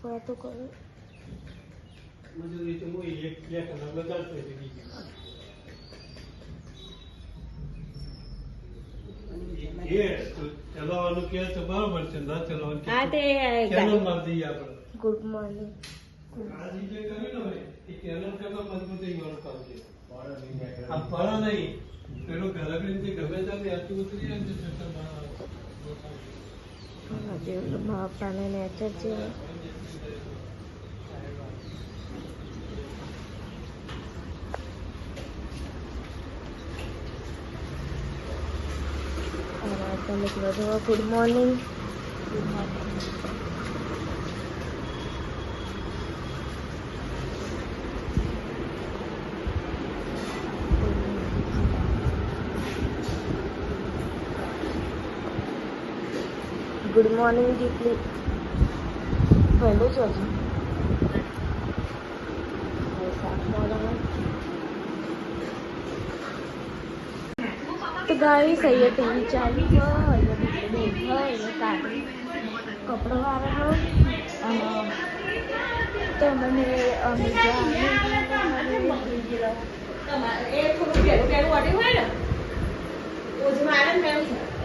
વાતો કરો ચલાવવાનું કે તો બરાબર છે ના ચલાવવાનું ગુડ મોર્નિંગ ફળા નહીં પેલું ઘરગડી ગમે ત્યારે આટલું ઉતરી બાપાને નેચર છે ગુડ મોર્નિંગ ગુડ મોર્નિંગ દીપલી પહેલું જ હજુ તો ગાઈસ અહીંયા ટીવી ચાલુ હોય અહીંયા કાઢી કપડો વાળા હોય અને તો મને અમે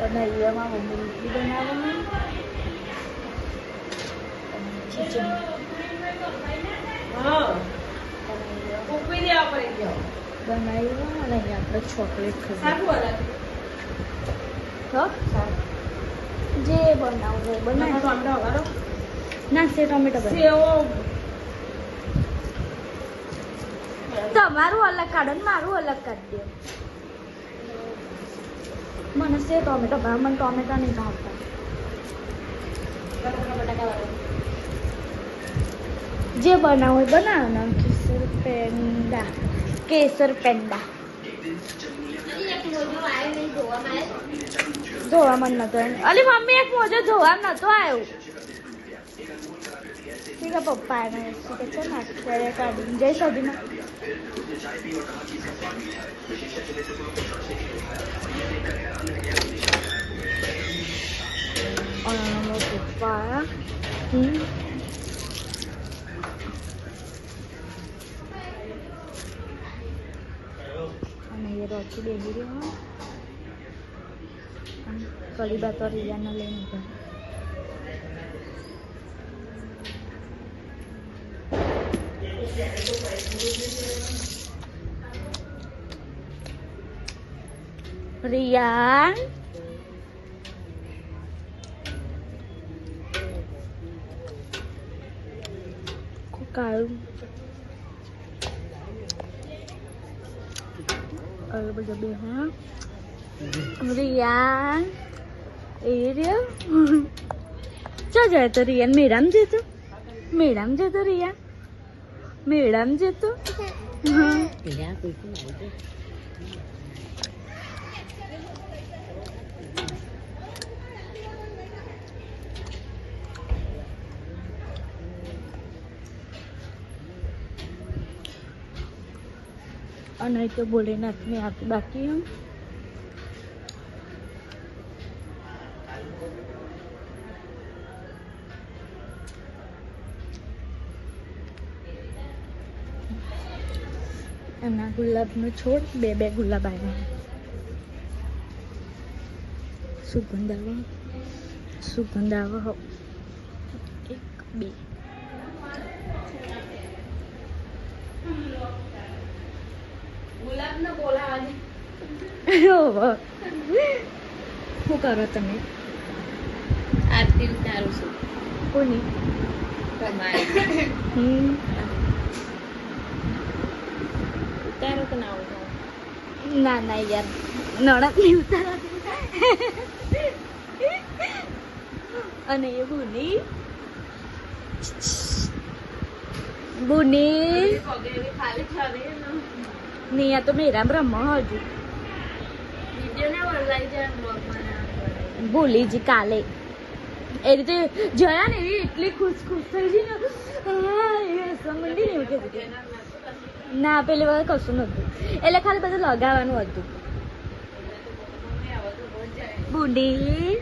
અને અહીંયામાં મમ્મી રોટલી બનાવવાનું બનાવ્યું અને અહીંયા આપણે ચોકલેટ ખાધું જે બનાવવું બનાવો ના છે ટોમેટો તમારું અલગ કાઢો ને મારું અલગ કાઢી દો મને છે ટોમેટો ભાવ મને ટોમેટો નહીં ભાવતા જે બનાવો એ બનાવો ને કેસર પેંડા જોવા મને નતો અલી મમ્મી એક મોજો જોવા નતો આવ્યો ઠીક પપ્પા એને છે નાખી કાઢીને જઈ સદીમાં પપ્પા અને એ રોચી બેસી રહ્યો કડી બા તો રિયાને લઈને ગયા રિયાન કાળું અરે બધા બે હા રિયાન એ રહ્યો ચો જાય તો રિયાન મેળામ જતો રિયાન મેળામ જતો અને તો ભોલેનાથ ની આરતી બાકી હમ એમના ગુલાબનો છોડ બે ગુલાબ આવ્યા સુગંધ આવો એક બે ગુલાબ ને બોલાવાની શું કરો તમે આરતી ઉતારું છું કોની ઉતારો તો ના ના ના યાર નણક નહીં ઉતારો અને એ બુની નહીં આ તો મેરા બ્રહ્મ હજુ ભૂલી જી કાલે એ રીતે જયા ને એવી એટલી ખુશ થઈ ગઈ ને મંડી ને એવું ના પેલી વાર કશું નતું એટલે ખાલી બધું લગાવવાનું હતું બુડી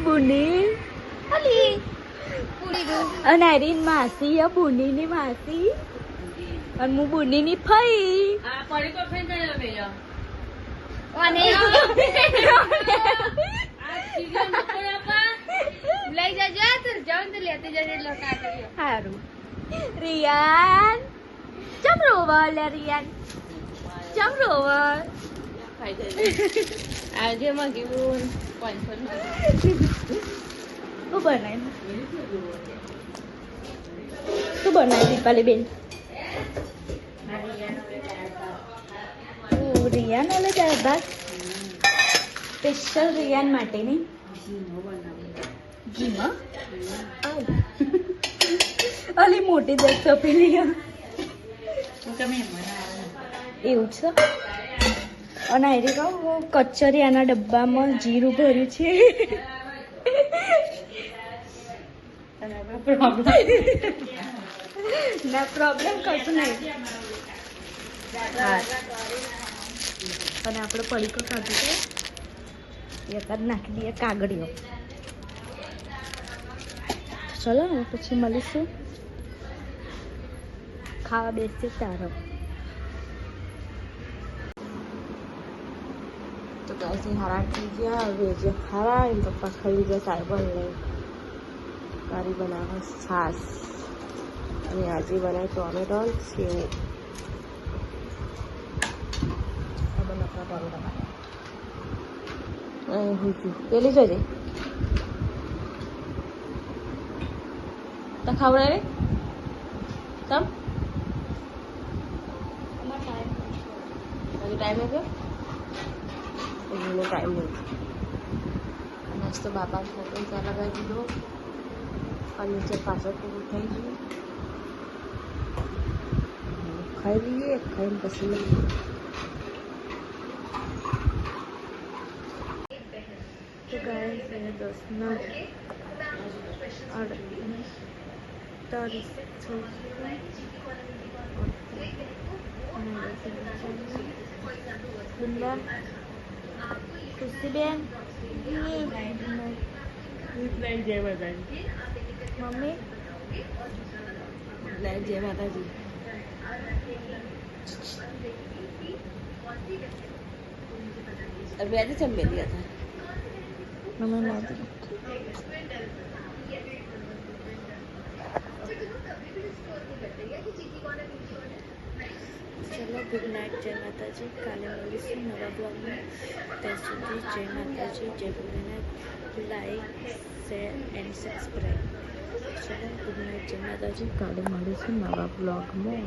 બુડી અને આરીન માસી આ બુડીની માસી અને હું બુડીની ફઈ લઈ જજો તો જાવ તો લેતી જજો લોકો સારું રિયાન ચમ રોવા લે રિયાન ચમ રોવા આજે મગીવું કોન્ફર તું બનાવી તું બનાવી દીપાલી બેન રિયાન ઓલે દાળ ભાત સ્પેશિયલ રિયાન માટે નહીં ઘીમાં અલી મોટી દસ તપેલી એવું છે અને આરી કહું કચરિયાના ડબ્બામાં જીરું ભર્યું છે ના પ્રોબ્લેમ કશું નહીં અને આપણે પડીકો કાઢી છે એક જ નાખી દઈએ કાગળીઓ ચલો હવે પછી મળીશું ખાવા બેસશે તારો તો ગેસની હરાટ થઈ ગયા હવે જે ખાવા એમ પપ્પા ખાઈ ગયા સાયબલ લઈ કારી બનાવે છાસ અને આજે બનાવે ટોમેટો સેવ બનાવતા ટોમેટો પેલી જોજે તો ખવડાવે તમ હજી ટાઈમ આપ્યો એનો ટાઈમ નથી મસ્ત બાપા ફોટો ત્યાં લગાવી દીધો ફર્નિચર પાછળ પૂરું થઈ ગયું ખાઈ લઈએ ખાઈને પછી મળીએ તો ગાય છે 10:38 ખુશીબેન જય માતાજી મમ્મી જય માતાજી अभी आज चल लिया था मम्मी माती चलो गुड नाइट जय माताजी काले મળીશું નવા બ્લોગમાં ત્યાં સુધી જય માતાજી જય Bholenath like share and subscribe ચલો ગુડ નાઇટ જય માતાજી કાલે મળીશું નવા બ્લોગમાં